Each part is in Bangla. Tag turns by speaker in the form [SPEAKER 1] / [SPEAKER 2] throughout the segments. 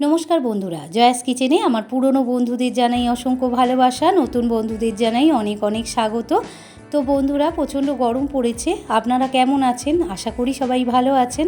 [SPEAKER 1] নমস্কার বন্ধুরা, জয়াস কিচেনে আমার পুরনো বন্ধুদের জানাই অসংখ্য ভালোবাসা, নতুন বন্ধুদের জানাই অনেক অনেক স্বাগত। তো বন্ধুরা, প্রচণ্ড গরম পড়েছে। আপনারা কেমন আছেন? আশা করি সবাই ভালো আছেন,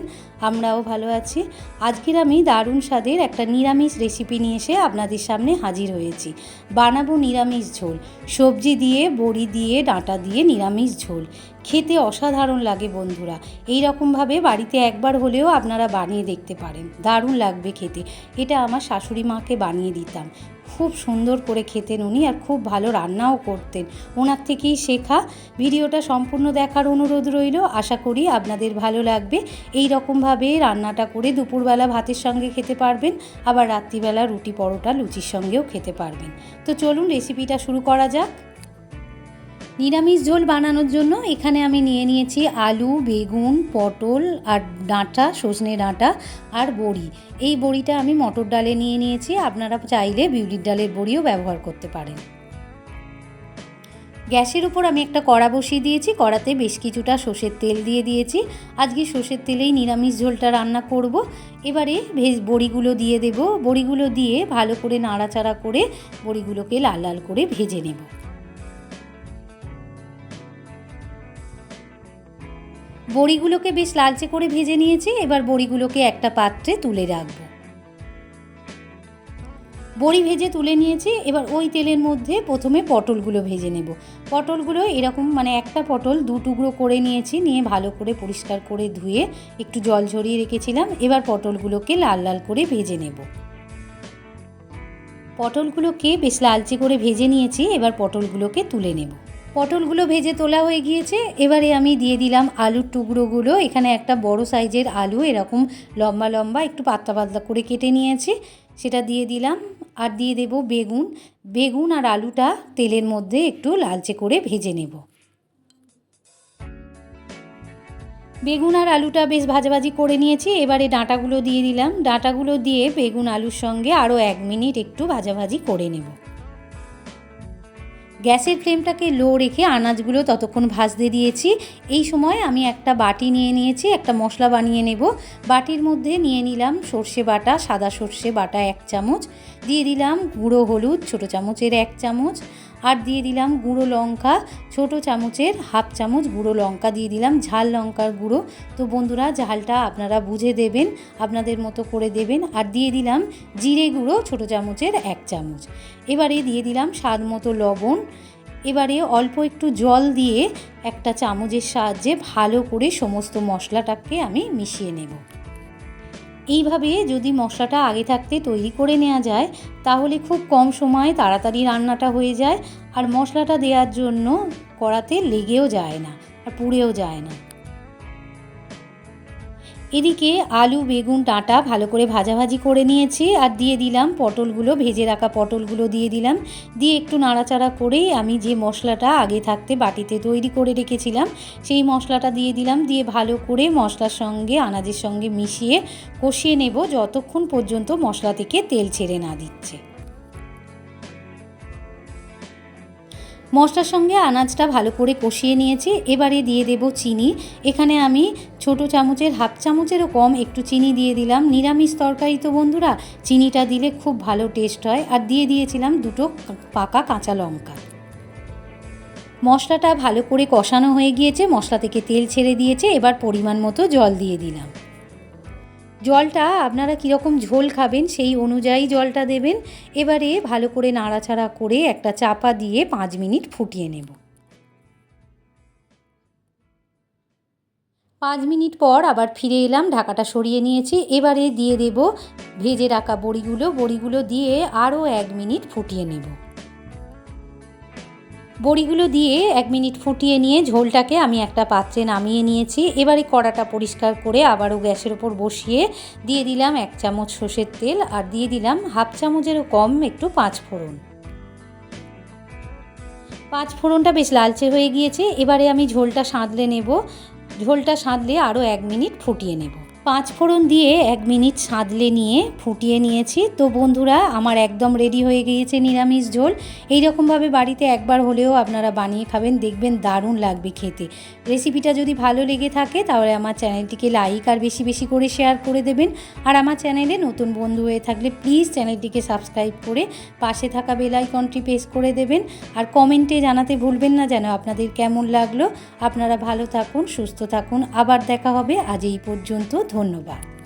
[SPEAKER 1] আমরাও ভালো আছি। আজকের আমি দারুণ স্বাদের একটা নিরামিষ রেসিপি নিয়ে এসে আপনাদের সামনে হাজির হয়েছি। বানাবো নিরামিষ ঝোল, সবজি দিয়ে, বড়ি দিয়ে, ডাঁটা দিয়ে নিরামিষ ঝোল। খেতে অসাধারণ লাগে বন্ধুরা। এই রকমভাবে বাড়িতে একবার হলেও আপনারা বানিয়ে দেখতে পারেন, দারুণ লাগবে খেতে। এটা আমার শাশুড়ি মাকে বানিয়ে দিতাম, খুব সুন্দর করে খেতেন উনি, আর খুব ভালো রান্নাও করতেন। ওনার থেকেই শেখা। ভিডিওটা সম্পূর্ণ দেখার অনুরোধ রইল, আশা করি আপনাদের ভালো লাগবে। এই রকমভাবে রান্নাটা করে দুপুরবেলা ভাতের সঙ্গে খেতে পারবেন, আবার রাত্রিবেলা রুটি পরোটা লুচির সঙ্গেও খেতে পারবেন। তো চলুন রেসিপিটা শুরু করা যাক। নিরামিষ ঝোল বানানোর জন্য এখানে আমি নিয়ে নিয়েছি আলু, বেগুন, পটল আর ডাঁটা, সজনে ডাঁটা আর বড়ি। এই বড়িটা আমি মটর ডালে নিয়ে নিয়েছি, আপনারা চাইলে বিউলির ডালের বড়িও ব্যবহার করতে পারেন। গ্যাসের উপর আমি একটা কড়া বসিয়ে দিয়েছি, কড়াতে বেশ কিছুটা সর্ষের তেল দিয়ে দিয়েছি। আজকে সর্ষের তেলেই নিরামিষ ঝোলটা রান্না করব। এবারে বড়িগুলো দিয়ে দেব। বড়িগুলো দিয়ে ভালো করে নাড়াচাড়া করে বড়িগুলোকে লাল লাল করে ভেজে নেব। বড়িগুলোকে বেশ লালচে করে ভেজে নিয়েছি। এবার বড়িগুলোকে একটা পাত্রে তুলে রাখবো। বড়ি ভেজে তুলে নিয়েছি। এবার ওই তেলের মধ্যে প্রথমে পটলগুলো ভেজে নেব। পটলগুলো এরকম একটা পটল দু টুকরো করে নিয়েছি, নিয়ে ভালো করে পরিষ্কার করে ধুয়ে একটু জল ঝরিয়ে রেখেছিলাম। এবার পটলগুলোকে লাল লাল করে ভেজে নেব। পটলগুলোকে বেশ লালচে করে ভেজে নিয়েছি। এবার পটলগুলোকে তুলে নেব। পটলগুলো ভেজে তোলা হয়ে গিয়েছে। এবারে আমি দিয়ে দিলাম আলুর টুকরোগুলো। এখানে একটা বড় সাইজের আলু এরকম লম্বা লম্বা একটু পাতলা পাতলা করে কেটে নিয়েছি, সেটা দিয়ে দিলাম। আর দিয়ে দেব বেগুন। বেগুন আর আলুটা তেলের মধ্যে একটু লালচে করে ভেজে নেব। বেগুন আর আলুটা বেশ ভাজাভাজি করে নিয়েছি। এবারে ডাঁটাগুলো দিয়ে দিলাম। ডাঁটাগুলো দিয়ে বেগুন আলুর সঙ্গে আরও 1 মিনিট একটু ভাজাভাজি করে নেব। গ্যাসের ফ্লেমটাকে লো রেখে আনাজগুলো ততক্ষণ ভাজতে দিয়েছি। এই সময় আমি একটা বাটি নিয়ে নিয়েছি, একটা মশলা বানিয়ে নেব। বাটির মধ্যে নিয়ে নিলাম সর্ষে বাটা, সাদা সর্ষে বাটা 1 চামচ, দিয়ে দিলাম গুঁড়ো হলুদ ছোটো চামচের 1 চামচ, আর দিয়ে দিলাম গুঁড়ো লঙ্কা ছোটো চামচের 1/2 চামচ গুঁড়ো লঙ্কা দিয়ে দিলাম। ঝাল লঙ্কার গুঁড়ো, তো বন্ধুরা ঝালটা আপনারা বুঝে দেবেন, আপনাদের মতো করে দেবেন। আর দিয়ে দিলাম জিরে গুঁড়ো ছোটো চামচের 1 চামচ। এবারে দিয়ে দিলাম স্বাদ মতো লবণ। এবারে অল্প একটু জল দিয়ে একটা চামচের সাহায্যে ভালো করে সমস্ত মশলাটাকে আমি মিশিয়ে নেব। এইভাবে যদি মশলাটা আগে থাকতে তৈরি করে নেওয়া যায়, তাহলে খুব কম সময়ে তাড়াতাড়ি রান্নাটা হয়ে যায়, আর মশলাটা দেওয়ার জন্য কড়াতে লেগেও যায় না আর পুড়েও যায় না। এদিকে আলু, বেগুন, ডাঁটা ভালো করে ভাজাভাজি করে নিয়েছি, আর দিয়ে দিলাম পটলগুলো, ভেজে রাখা পটলগুলো দিয়ে দিলাম। দিয়ে একটু নাড়াচাড়া করেই আমি যে মশলাটা আগে থাকতে বাটিতে তৈরি করে রেখেছিলাম সেই মশলাটা দিয়ে দিলাম। দিয়ে ভালো করে মশলার সঙ্গে আনাজের সঙ্গে মিশিয়ে কষিয়ে নেব যতক্ষণ পর্যন্ত মশলা থেকে তেল ছেড়ে না দিচ্ছে। মশলার সঙ্গে আনাজটা ভালো করে কষিয়ে নিয়েছি। এবারে দিয়ে দেব চিনি। এখানে আমি ছোটো চামচের 1/2 চামচেরও কম একটু চিনি দিয়ে দিলাম। নিরামিষ তরকারি তো বন্ধুরা, চিনিটা দিলে খুব ভালো টেস্ট হয়। আর দিয়ে দিয়েছিলাম 2 পাকা কাঁচা লঙ্কা। মশলাটা ভালো করে কষানো হয়ে গিয়েছে, মশলা থেকে তেল ছেড়ে দিয়েছে। এবার পরিমাণ মতো জল দিয়ে দিলাম। জলটা আপনারা কীরকম ঝোল খাবেন সেই অনুযায়ী জলটা দেবেন। এবারে ভালো করে নাড়াচাড়া করে একটা চাপা দিয়ে 5 মিনিট ফুটিয়ে নেব। 5 মিনিট পর আবার ফিরে এলাম, ঢাকাটা সরিয়ে নিয়েছি। এবারে দিয়ে দেব ভেজে রাখা বড়িগুলো দিয়ে আরও 1 মিনিট ফুটিয়ে নেব। বড়িগুলো দিয়ে 1 মিনিট ফুটিয়ে নিয়ে ঝোলটাকে আমি একটা পাত্রে নামিয়ে নিয়েছি। এবারে কড়াটা পরিষ্কার করে আবারও গ্যাসের ওপর বসিয়ে দিয়ে দিলাম 1 চামচ সর্ষের তেল, আর দিয়ে দিলাম 1/2 চামচেরও কম একটু 5 ফোড়ন। 5 ফোড়নটা বেশ লালচে হয়ে গিয়েছে। এবারে আমি ঝোলটা সাঁতলে নেব। ঝোলটা সাঁতলে আরও 1 মিনিট ফুটিয়ে নেব। 5 ফোড়ন দিয়ে 1 মিনিট সাঁতলে নিয়ে ফুটিয়ে নিয়েছি। তো বন্ধুরা আমার একদম রেডি হয়ে গিয়েছে নিরামিষ ঝোল। এই রকমভাবে বাড়িতে একবার হলেও আপনারা বানিয়ে খাবেন, দেখবেন দারুণ লাগবে খেতে। রেসিপিটা যদি ভালো লেগে থাকে তাহলে আমার চ্যানেলটিকে লাইক আর বেশি বেশি করে শেয়ার করে দেবেন। আর আমার চ্যানেলে নতুন বন্ধু হয়ে থাকলে প্লিজ চ্যানেলটিকে সাবস্ক্রাইব করে পাশে থাকা বেল আইকনটি প্রেস করে দেবেন। আর কমেন্টে জানাতে ভুলবেন না যেন আপনাদের কেমন লাগলো। আপনারা ভালো থাকুন, সুস্থ থাকুন, আবার দেখা হবে। আজ এই পর্যন্ত, ধন্যবাদ।